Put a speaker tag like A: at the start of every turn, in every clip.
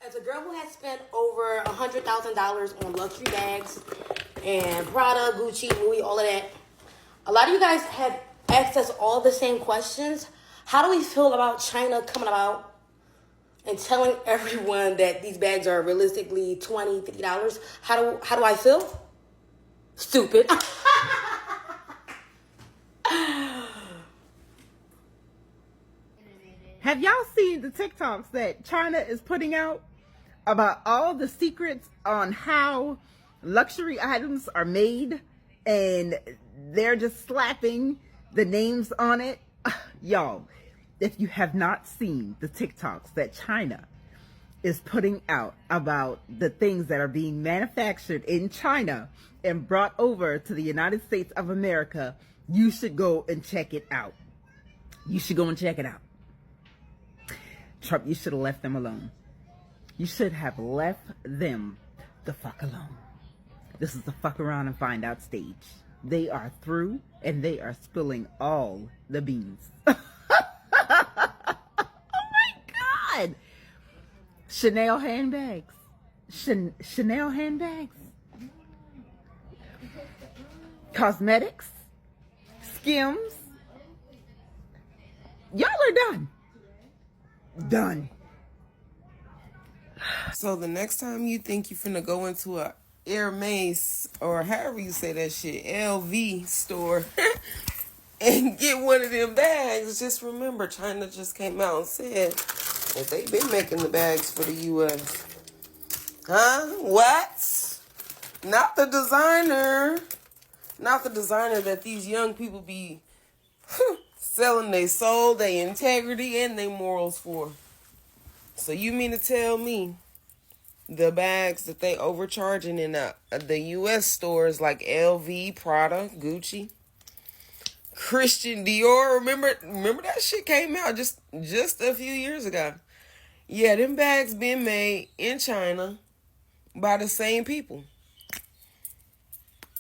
A: As a girl who has spent over $100,000 on luxury bags and Prada, Gucci, Louis, all of that, a lot of you guys have asked us all the same questions. How do we feel about China coming about and telling everyone that these bags are realistically $20, $50? How do I feel? Stupid.
B: Have y'all seen the TikToks that China is putting out about all the secrets on how luxury items are made, and they're just slapping the names on it? Y'all, if you have not seen the TikToks that China is putting out about the things that are being manufactured in China and brought over to the United States of America, you should go and check it out. You should go and check it out. Trump, you should have left them alone. You should have left them the fuck alone. This is the fuck around and find out stage. They are through and they are spilling all the beans. Oh my God. Chanel handbags. Chanel handbags. Cosmetics. Skims. Y'all are done. Done.
C: So the next time you think you're finna go into a Hermes or however you say that shit, LV store and get one of them bags, just remember China just came out and said that they've been making the bags for the U.S. Huh? What? Not the designer. Not the designer that these young people be selling their soul, their integrity, and their morals for. So you mean to tell me the bags that they overcharging in the U.S. stores like LV, Prada, Gucci, Christian Dior? Remember that shit came out just a few years ago. Yeah, them bags being made in China by the same people.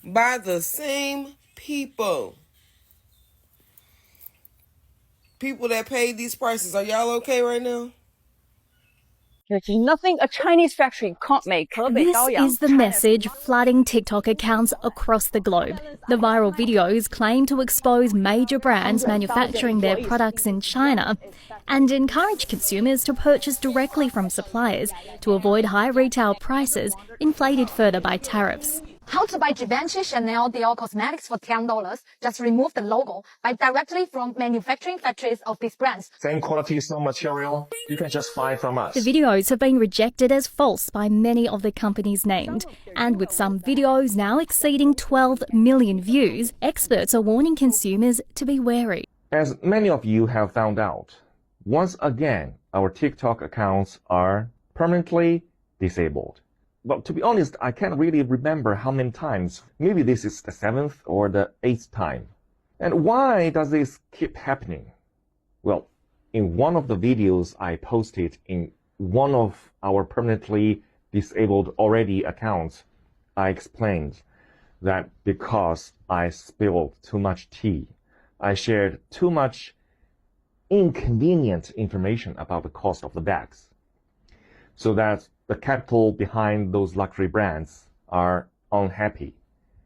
C: By the same people. People that paid these prices. Are y'all okay right now?
D: There's nothing a Chinese factory can't make.
E: This is the message flooding TikTok accounts across the globe. The viral videos claim to expose major brands manufacturing their products in China and encourage consumers to purchase directly from suppliers to avoid high retail prices inflated further by tariffs.
F: How to buy Givenchy, Chanel, Dior cosmetics for $10. Just remove the logo. Buy directly from manufacturing factories of these brands.
G: Same quality, same material. You can just buy from us.
E: The videos have been rejected as false by many of the companies named. And with some videos now exceeding 12 million views, experts are warning consumers to be wary.
G: As many of you have found out, once again, our TikTok accounts are permanently disabled. But to be honest, I can't really remember how many times. Maybe this is the 7th or the 8th time. And why does this keep happening? Well, in one of the videos I posted in one of our permanently disabled already accounts, I explained that because I spilled too much tea, I shared too much inconvenient information about the cost of the bags, so that the capital behind those luxury brands are unhappy.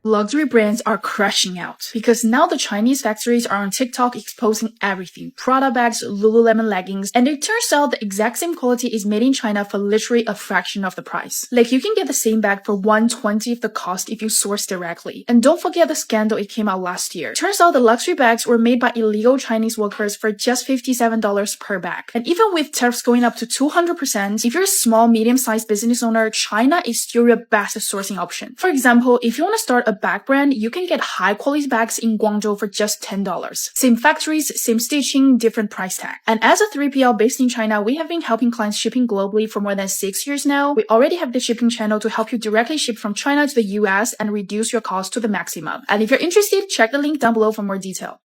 H: Luxury brands are crashing out because now the Chinese factories are on TikTok exposing everything. Prada bags, Lululemon leggings, and it turns out the exact same quality is made in China for literally a fraction of the price. Like you can get the same bag for 1/20 of the cost if you source directly. And don't forget the scandal it came out last year. Turns out the luxury bags were made by illegal Chinese workers for just $57 per bag. And even with tariffs going up to 200%, if you're a small, medium-sized business owner, China is still your best sourcing option. For example, if you want to start a bag brand, you can get high-quality bags in Guangzhou for just $10. Same factories, same stitching, different price tag. And as a 3PL based in China, we have been helping clients shipping globally for more than 6 years now. We already have the shipping channel to help you directly ship from China to the US and reduce your cost to the maximum. And if you're interested, check the link down below for more detail.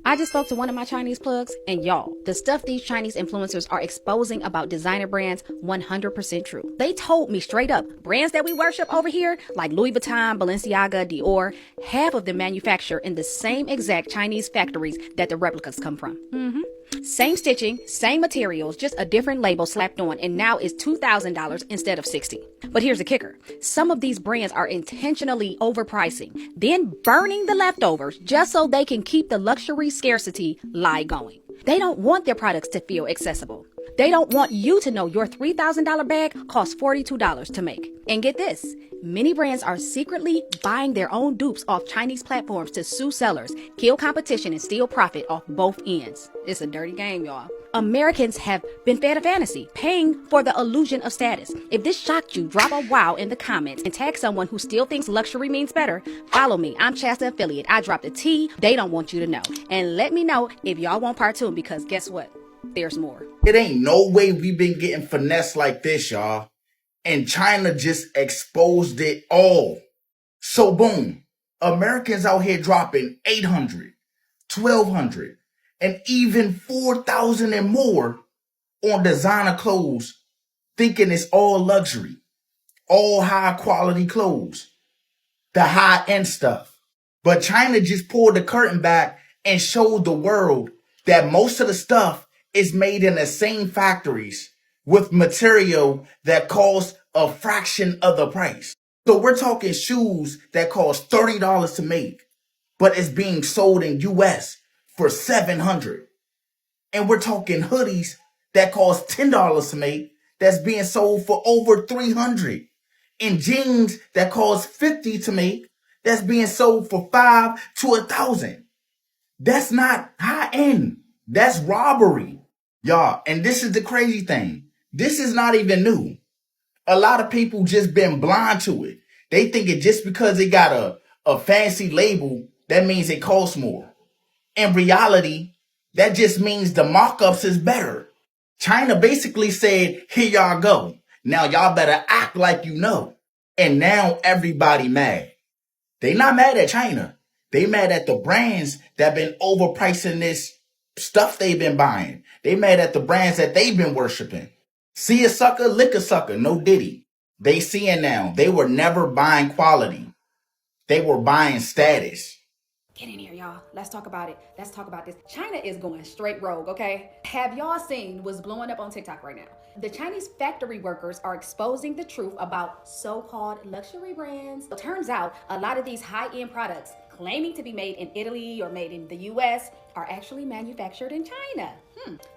I: I just spoke to one of my Chinese plugs, and y'all, the stuff these Chinese influencers are exposing about designer brands, 100% true. They told me straight up, brands that we worship over here, like Louis Vuitton, Balenciaga, Dior, half of them manufacture in the same exact Chinese factories that the replicas come from. Same stitching, same materials, just a different label slapped on, and now it's $2,000 instead of $60. But here's the kicker. Some of these brands are intentionally overpricing, then burning the leftovers just so they can keep the luxury scarcity lie going. They don't want their products to feel accessible. They don't want you to know your $3,000 bag costs $42 to make. And get this, many brands are secretly buying their own dupes off Chinese platforms to sue sellers, kill competition, and steal profit off both ends. It's a dirty game, y'all. Americans have been fed a fantasy, paying for the illusion of status. If this shocked you, drop a wow in the comments and tag someone who still thinks luxury means better. Follow me. I'm Shasta Affiliate. I dropped the tea they don't want you to know. And let me know if y'all want part 2, because guess what? There's more.
J: It ain't no way we been getting finessed like this, y'all. And China just exposed it all. So boom, Americans out here dropping 800, 1200, and even 4,000 and more on designer clothes, thinking it's all luxury, all high quality clothes, the high end stuff. But China just pulled the curtain back and showed the world that most of the stuff is made in the same factories with material that costs a fraction of the price. So we're talking shoes that cost $30 to make, but it's being sold in US for $700. And we're talking hoodies that cost $10 to make, that's being sold for over $300. And jeans that cost $50 to make, that's being sold for $500 to $1,000. That's not high end. That's robbery. Y'all, and this is the crazy thing. This is not even new. A lot of people just been blind to it. They think it just because it got a fancy label, that means it costs more. In reality, that just means the markups is better. China basically said, here y'all go. Now y'all better act like you know. And now everybody mad. They not mad at China. They mad at the brands that been overpricing this stuff they've been buying. They mad at the brands that they've been worshiping. See a sucker, lick a sucker, no diddy. They seeing now, they were never buying quality. They were buying status.
I: Get in here, y'all. Let's talk about it. Let's talk about this. China is going straight rogue, okay? Have y'all seen what's blowing up on TikTok right now? The Chinese factory workers are exposing the truth about so-called luxury brands. It turns out a lot of these high-end products claiming to be made in Italy or made in the US are actually manufactured in China.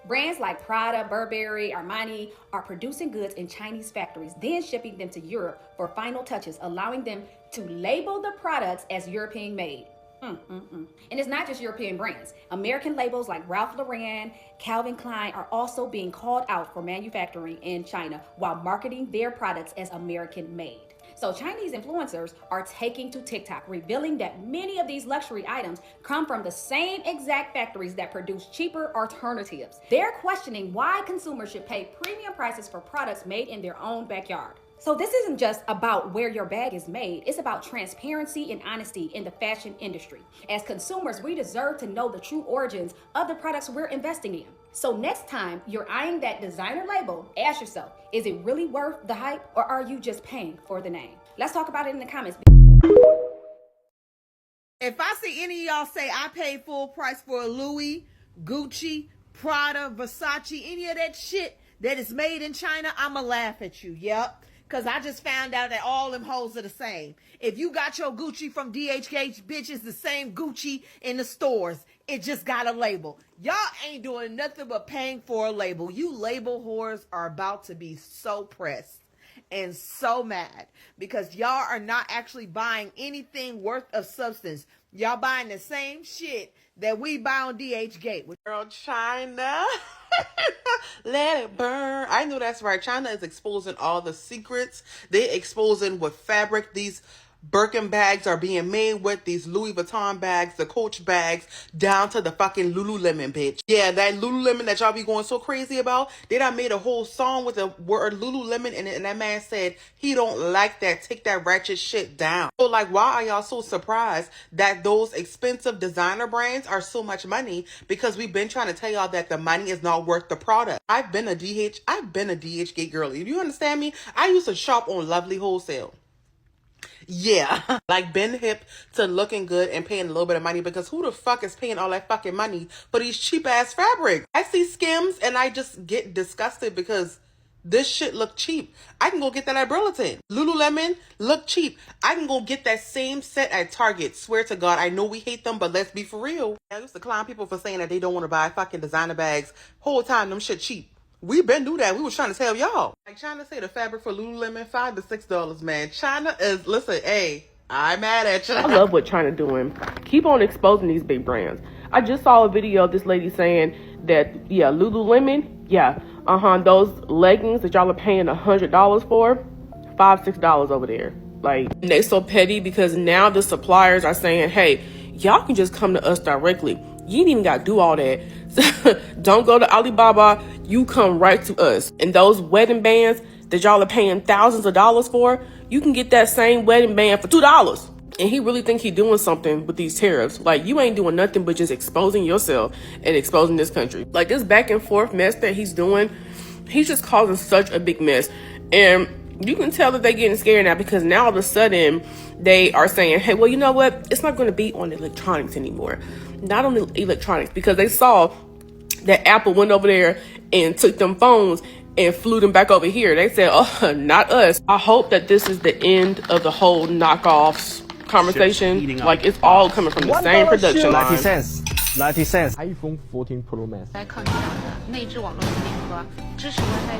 I: Brands like Prada, Burberry, Armani are producing goods in Chinese factories, then shipping them to Europe for final touches, allowing them to label the products as European made. And it's not just European brands. American labels like Ralph Lauren, Calvin Klein are also being called out for manufacturing in China while marketing their products as American made. So Chinese influencers are taking to TikTok, revealing that many of these luxury items come from the same exact factories that produce cheaper alternatives. They're questioning why consumers should pay premium prices for products made in their own backyard. So this isn't just about where your bag is made. It's about transparency and honesty in the fashion industry. As consumers, we deserve to know the true origins of the products we're investing in. So next time you're eyeing that designer label, ask yourself, is it really worth the hype, or are you just paying for the name? Let's talk about it in the comments.
B: If I see any of y'all say I paid full price for a Louis, Gucci, Prada, Versace, any of that shit that is made in China, I'ma laugh at you. Yep. Because I just found out that all them hoes are the same. If you got your Gucci from DHH, bitch, it's the same Gucci in the stores. It just got a label. Y'all ain't doing nothing but paying for a label. You label whores are about to be so pressed and so mad because y'all are not actually buying anything worth of substance. Y'all buying the same shit that we buy on DHgate.
C: Girl, China. Let it burn. I know that's right. China is exposing all the secrets. They exposing what fabric these
K: Birkin bags are being made with, these Louis Vuitton bags, the Coach bags, down to the fucking Lululemon, bitch. Yeah, that Lululemon that y'all be going so crazy about, they done made a whole song with the word Lululemon in it, and that man said he don't like that. Take that ratchet shit down. So like, why are y'all so surprised that those expensive designer brands are so much money? Because we've been trying to tell y'all that the money is not worth the product. I've been a DHgate girl. You understand me? I used to shop on Lovely Wholesale. Yeah, like been hip to looking good and paying a little bit of money, because who the fuck is paying all that fucking money for these cheap ass fabrics? I see Skims and I just get disgusted because this shit look cheap. I can go get that at Burlington. Lululemon look cheap. I can go get that same set at Target. Swear to God, I know we hate them, but let's be for real. I used to clown people for saying that they don't want to buy fucking designer bags. Whole time them shit cheap. We been do that. We was trying to tell y'all. Like China say the fabric for Lululemon $5 to $6, man. China is, listen, hey, I'm mad at you.
L: I love what China doing. Keep on exposing these big brands. I just saw a video of this lady saying that, yeah, Lululemon, yeah, those leggings that y'all are paying $100 for, $5, $6 over there. Like, they so petty because now the suppliers are saying, hey, y'all can just come to us directly. You ain't even got to do all that. Don't go to Alibaba. You come right to us. And those wedding bands that y'all are paying thousands of dollars for, you can get that same wedding band for $2. And he really think he doing something with these tariffs. Like, you ain't doing nothing but just exposing yourself and exposing this country. Like, this back and forth mess that he's doing, he's just causing such a big mess. And you can tell that they're getting scared now, because now all of a sudden they are saying, hey, well, you know what? It's not going to be on electronics anymore. Not on the electronics, because they saw that Apple went over there and took them phones and flew them back over here. They said, oh, not us. I hope that this is the end of the whole knockoffs conversation. Like, it's all coming from the same production line.
M: 90 cents. iPhone 14 Pro Max.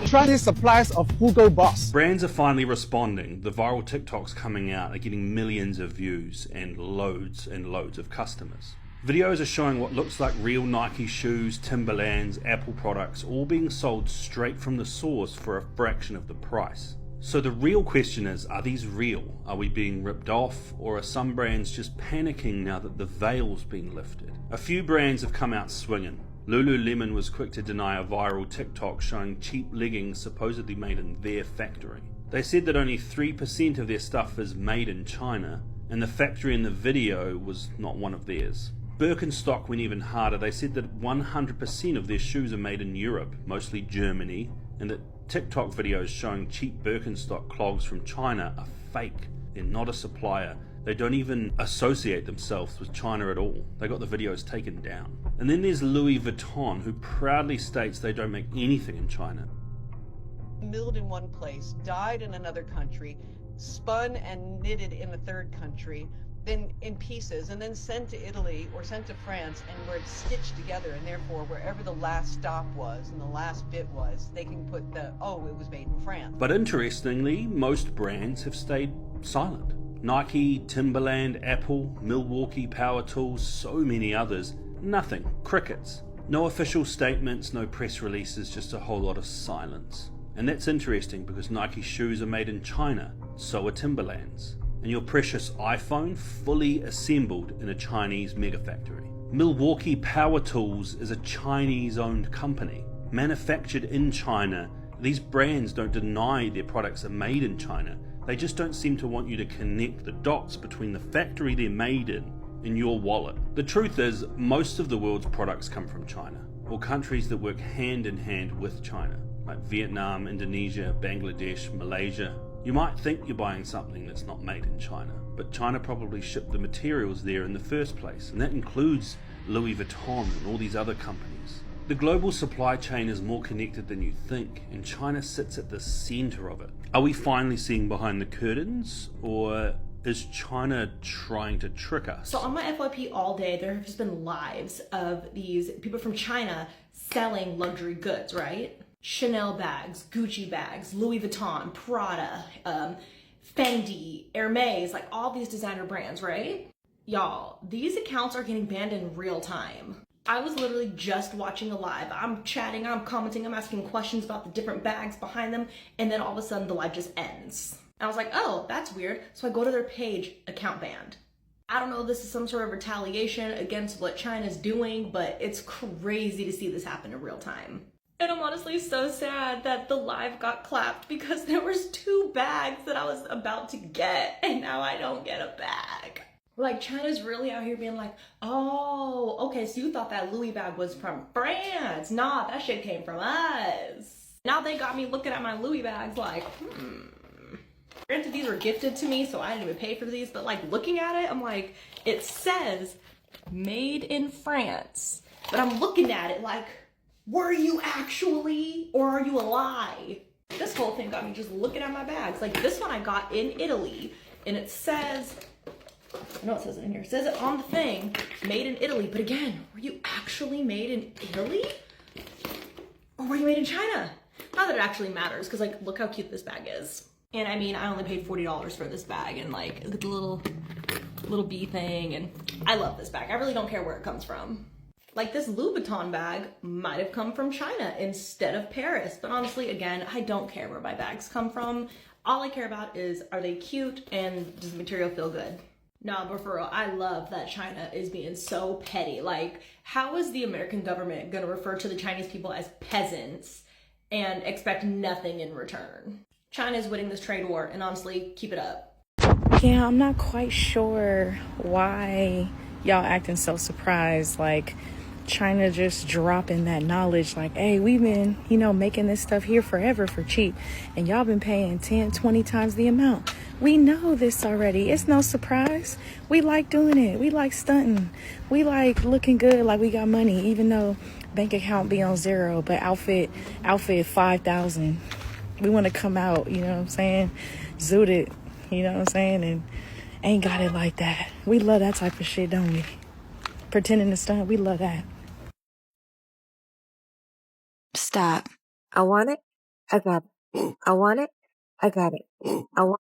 M: Trusted suppliers of Hugo Boss.
N: Brands are finally responding. The viral TikToks coming out are getting millions of views and loads of customers. Videos are showing what looks like real Nike shoes, Timberlands, Apple products, all being sold straight from the source for a fraction of the price. So the real question is, are these real? Are we being ripped off? Or are some brands just panicking now that the veil's been lifted? A few brands have come out swinging. Lululemon was quick to deny a viral TikTok showing cheap leggings supposedly made in their factory. They said that only 3% of their stuff is made in China, and the factory in the video was not one of theirs. Birkenstock went even harder. They said that 100% of their shoes are made in Europe, mostly Germany, and that TikTok videos showing cheap Birkenstock clogs from China are fake. They're not a supplier. They don't even associate themselves with China at all. They got the videos taken down. And then there's Louis Vuitton, who proudly states they don't make anything in China.
O: Milled in one place, dyed in another country, spun and knitted in a third country, then in pieces, and then sent to Italy or sent to France, and where it's stitched together, and therefore wherever the last stop was and the last bit was, they can put the, oh, it was made in France.
N: But interestingly, most brands have stayed silent. Nike, Timberland, Apple, Milwaukee Power Tools, so many others, nothing, crickets. No official statements, no press releases, just a whole lot of silence. And that's interesting because Nike shoes are made in China, so are Timberlands. And your precious iPhone fully assembled in a Chinese mega factory. Milwaukee Power Tools is a Chinese-owned company, manufactured in China. These brands don't deny their products are made in China. They just don't seem to want you to connect the dots between the factory they're made in and your wallet. The truth is, most of the world's products come from China, or countries that work hand in hand with China, like Vietnam, Indonesia, Bangladesh, Malaysia. You might think you're buying something that's not made in China, but China probably shipped the materials there in the first place, and that includes Louis Vuitton and all these other companies. The global supply chain is more connected than you think, and China sits at the center of it. Are we finally seeing behind the curtains, or is China trying to trick us?
P: So on my FYP all day, there have just been lives of these people from China selling luxury goods, right? Chanel bags, Gucci bags, Louis Vuitton, Prada, Fendi, Hermes, like all these designer brands, right? Y'all, these accounts are getting banned in real time. I was literally just watching a live. I'm chatting, I'm commenting, I'm asking questions about the different bags behind them, and then all of a sudden the live just ends. I was like, oh, that's weird. So I go to their page, account banned. I don't know if this is some sort of retaliation against what China's doing, but it's crazy to see this happen in real time. And I'm honestly so sad that the live got clapped because there was 2 bags that I was about to get and now I don't get a bag. Like, China's really out here being like, oh, okay, so you thought that Louis bag was from France. Nah, that shit came from us. Now they got me looking at my Louis bags like, Granted, these were gifted to me, so I didn't even pay for these, but like looking at it, I'm like, it says made in France. But I'm looking at it like, were you actually, or are you a lie? This whole thing got me just looking at my bags. Like this one I got in Italy, and it says, I know it says it in here, it says it on the thing, made in Italy. But again, were you actually made in Italy? Or were you made in China? Not that it actually matters, because like, look how cute this bag is. And I mean, I only paid $40 for this bag, and like, look at the little bee thing, and I love this bag. I really don't care where it comes from. Like this Louis Vuitton bag might have come from China instead of Paris, but honestly, again, I don't care where my bags come from. All I care about is, are they cute and does the material feel good? Nah, but for real, I love that China is being so petty. Like, how is the American government gonna refer to the Chinese people as peasants and expect nothing in return? China's winning this trade war, and honestly, keep it up.
Q: Yeah, I'm not quite sure why y'all acting so surprised. Like, China just dropping that knowledge like, hey, we've been, making this stuff here forever for cheap, and y'all been paying 10, 20 times the amount. We know this already. It's no surprise. We like doing it. We like stunting. We like looking good like we got money, even though bank account be on 0, but outfit 5,000. We want to come out, you know what I'm saying, zooted, you know what I'm saying, and ain't got it like that. We love that type of shit, don't we? Pretending to stunt, we love that.
R: Stop. I want it. I got it. I want it. I got it. I want